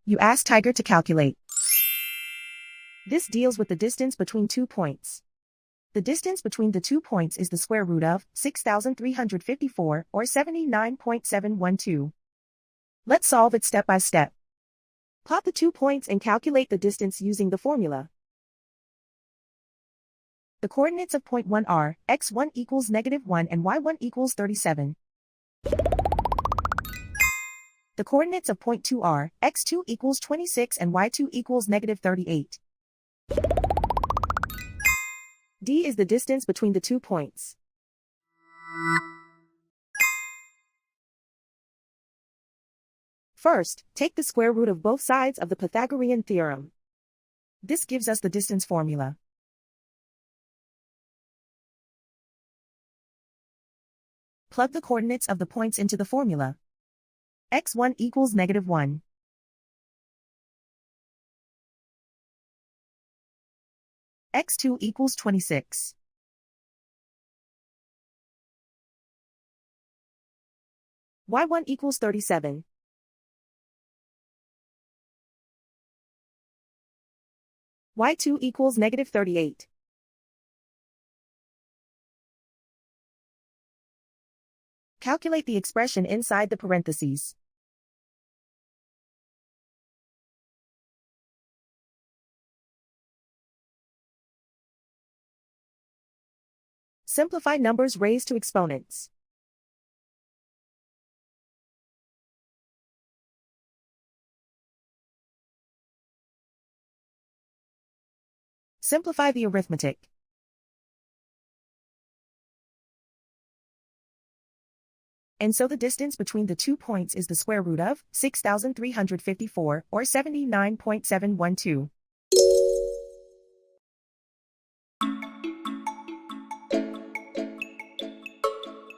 You ask Tiger to calculate. This deals with the distance between 2 points. The distance between the 2 points is the square root of 6,354, or 79.712. Let's solve it step by step. Plot the 2 points and calculate the distance using the formula. The coordinates of point 1 are x1 equals -1 and y1 equals 37. The coordinates of point 2 are x2 equals 26 and y2 equals -38. D is the distance between the 2 points. First, take the square root of both sides of the Pythagorean theorem. This gives us the distance formula. Plug the coordinates of the points into the formula. x1 equals -1. x2 equals 26. y1 equals 37. y2 equals -38. Calculate the expression inside the parentheses. Simplify numbers raised to exponents. Simplify the arithmetic. And so the distance between the 2 points is the square root of 6,354, or 79.712.